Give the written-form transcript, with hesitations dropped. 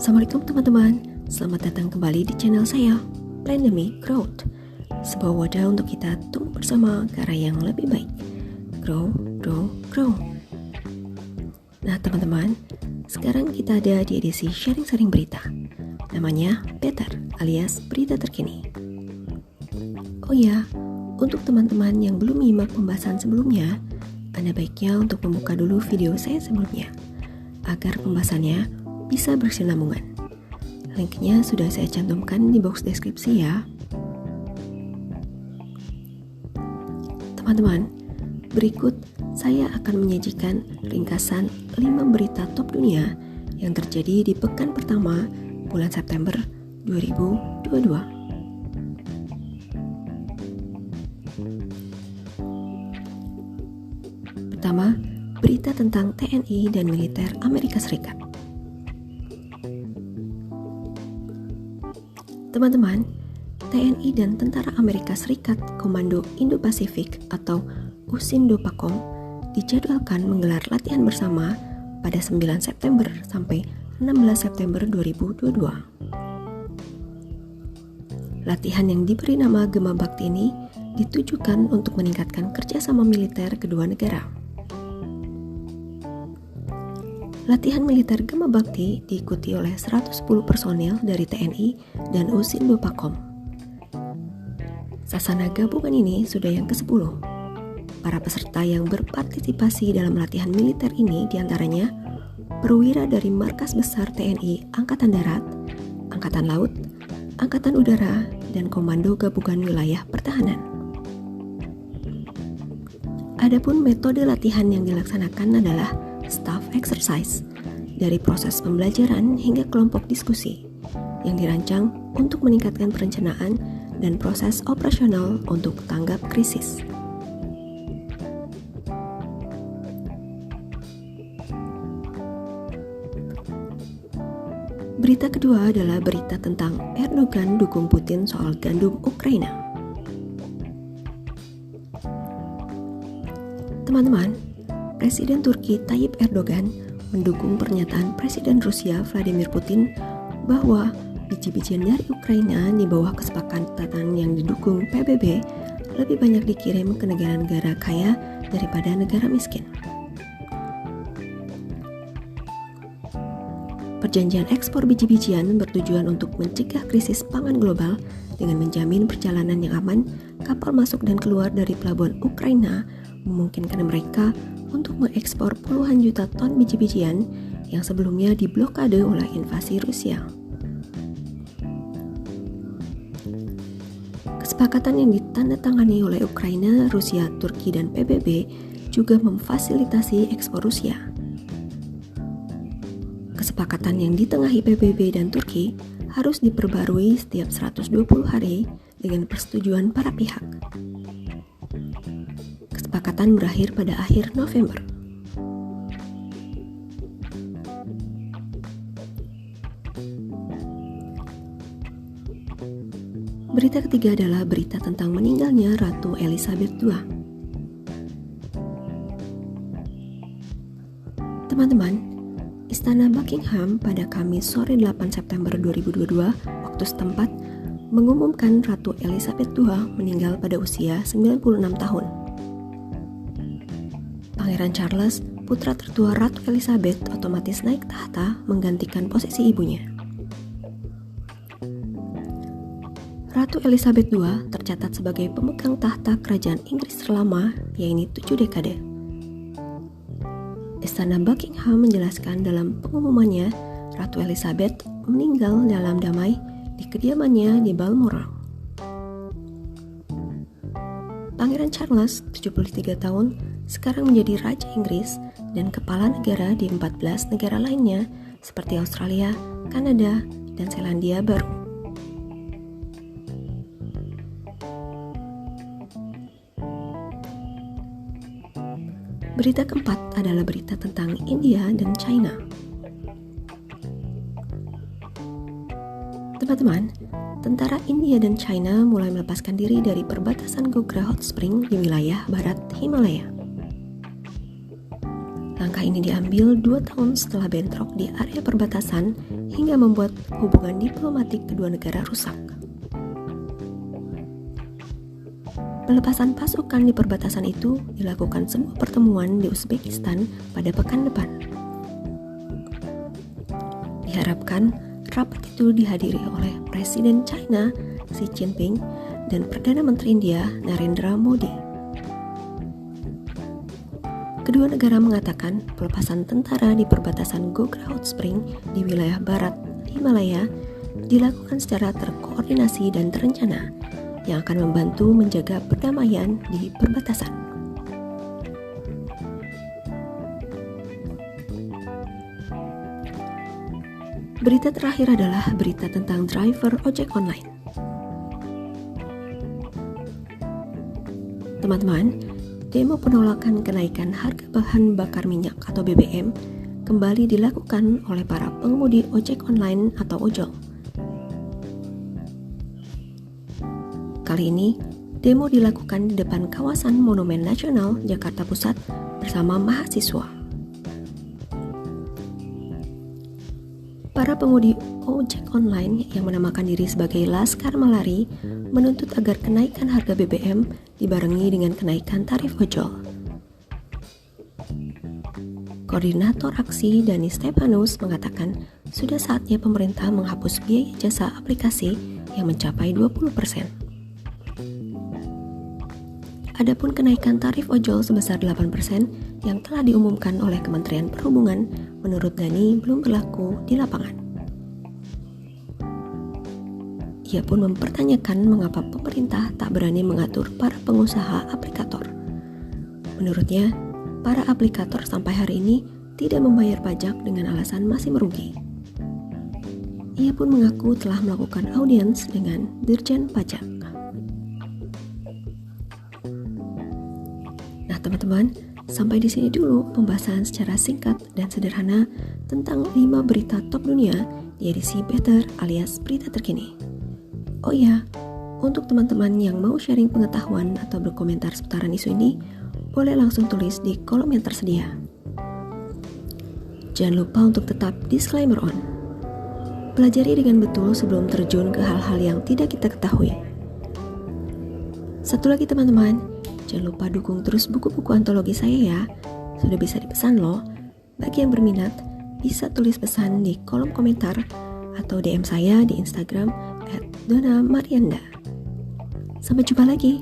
Assalamualaikum teman-teman, selamat datang kembali di channel saya, Pandemic Growth, sebuah wadah untuk kita tumbuh bersama ke arah yang lebih baik. Grow, grow, grow. Nah teman-teman, sekarang kita ada di edisi sharing-sharing berita. Namanya Better alias berita terkini. Oh ya, untuk teman-teman yang belum menyimak pembahasan sebelumnya, Anda baiknya untuk membuka dulu video saya sebelumnya, agar pembahasannya bisa berkesinambungan. Linknya sudah saya cantumkan di box deskripsi ya. Teman-teman, berikut saya akan menyajikan ringkasan 5 berita top dunia yang terjadi di pekan pertama bulan September 2022. Pertama, berita tentang TNI dan militer Amerika Serikat. Teman-teman, TNI dan Tentara Amerika Serikat Komando Indo-Pasifik atau USINDOPACOM dijadwalkan menggelar latihan bersama pada 9 September sampai 16 September 2022. Latihan yang diberi nama Gema Bakti ini ditujukan untuk meningkatkan kerjasama militer kedua negara. Latihan militer Gema Bakti diikuti oleh 110 personil dari TNI dan USINDOPACOM. Sasana gabungan ini sudah yang ke-10. Para peserta yang berpartisipasi dalam latihan militer ini diantaranya perwira dari Markas Besar TNI Angkatan Darat, Angkatan Laut, Angkatan Udara, dan Komando Gabungan Wilayah Pertahanan. Adapun metode latihan yang dilaksanakan adalah staff exercise, dari proses pembelajaran hingga kelompok diskusi, yang dirancang untuk meningkatkan perencanaan dan proses operasional untuk tanggap krisis. Berita kedua adalah berita tentang Erdogan dukung Putin soal gandum Ukraina. Teman-teman, Presiden Turki Tayyip Erdogan mendukung pernyataan Presiden Rusia Vladimir Putin bahwa biji-bijian dari Ukraina di bawah kesepakatan yang didukung PBB lebih banyak dikirim ke negara-negara kaya daripada negara miskin. Perjanjian ekspor biji-bijian bertujuan untuk mencegah krisis pangan global dengan menjamin perjalanan yang aman kapal masuk dan keluar dari pelabuhan Ukraina, memungkinkan mereka untuk mengekspor puluhan juta ton biji-bijian yang sebelumnya diblokade oleh invasi Rusia. Kesepakatan yang ditandatangani oleh Ukraina, Rusia, Turki, dan PBB juga memfasilitasi ekspor Rusia. Kesepakatan yang ditengahi PBB dan Turki harus diperbarui setiap 120 hari dengan persetujuan para pihak. Kesepakatan berakhir pada akhir November. Berita ketiga adalah berita tentang meninggalnya Ratu Elizabeth II. Teman-teman, Istana Buckingham pada Kamis sore 8 September 2022 waktu setempat mengumumkan Ratu Elizabeth II meninggal pada usia 96 tahun. Pangeran Charles, putra tertua Ratu Elizabeth, otomatis naik tahta menggantikan posisi ibunya. Ratu Elizabeth II tercatat sebagai pemegang tahta kerajaan Inggris terlama, yaitu 7 dekade. Istana Buckingham menjelaskan dalam pengumumannya, Ratu Elizabeth meninggal dalam damai di kediamannya di Balmoral. Pangeran Charles, 73 tahun, sekarang menjadi Raja Inggris dan kepala negara di 14 negara lainnya seperti Australia, Kanada, dan Selandia Baru. Berita keempat adalah berita tentang India dan China. Teman-teman, tentara India dan China mulai melepaskan diri dari perbatasan Gogra Hot Spring di wilayah barat Himalaya. Langkah Langkah ini diambil 2 tahun setelah bentrok di area perbatasan hingga membuat hubungan diplomatik kedua negara rusak. Pelepasan pasukan di perbatasan itu dilakukan sebuah pertemuan di Uzbekistan pada pekan depan. Diharapkan rapat itu dihadiri oleh Presiden China Xi Jinping dan Perdana Menteri India Narendra Modi. Kedua negara mengatakan pelepasan tentara di perbatasan Gogra Hot Spring di wilayah barat Himalaya dilakukan secara terkoordinasi dan terencana yang akan membantu menjaga perdamaian di perbatasan. Berita terakhir adalah berita tentang driver ojek online. Teman-teman, demo penolakan kenaikan harga bahan bakar minyak atau BBM kembali dilakukan oleh para pengemudi ojek online atau ojol. Kali ini, demo dilakukan di depan kawasan Monumen Nasional Jakarta Pusat bersama mahasiswa. Para pengemudi ojek online yang menamakan diri sebagai Laskar Malari menuntut agar kenaikan harga BBM dibarengi dengan kenaikan tarif ojol. Koordinator aksi Dani Stepanus mengatakan sudah saatnya pemerintah menghapus biaya jasa aplikasi yang mencapai 20%. Adapun kenaikan tarif ojol sebesar 8% yang telah diumumkan oleh Kementerian Perhubungan menurut Dani belum berlaku di lapangan. Ia pun mempertanyakan mengapa pemerintah tak berani mengatur para pengusaha aplikator. Menurutnya, para aplikator sampai hari ini tidak membayar pajak dengan alasan masih merugi. Ia pun mengaku telah melakukan audiens dengan Dirjen Pajak. Nah teman-teman, sampai di sini dulu pembahasan secara singkat dan sederhana tentang 5 berita top dunia di edisi Better alias berita terkini. Oh ya, untuk teman-teman yang mau sharing pengetahuan atau berkomentar seputaran isu ini, boleh langsung tulis di kolom yang tersedia. Jangan lupa untuk tetap disclaimer on. Pelajari dengan betul sebelum terjun ke hal-hal yang tidak kita ketahui. Satu lagi teman-teman, jangan lupa dukung terus buku-buku antologi saya ya. Sudah bisa dipesan loh. Bagi yang berminat, bisa tulis pesan di kolom komentar atau DM saya di Instagram @donamarianda. Sampai jumpa lagi.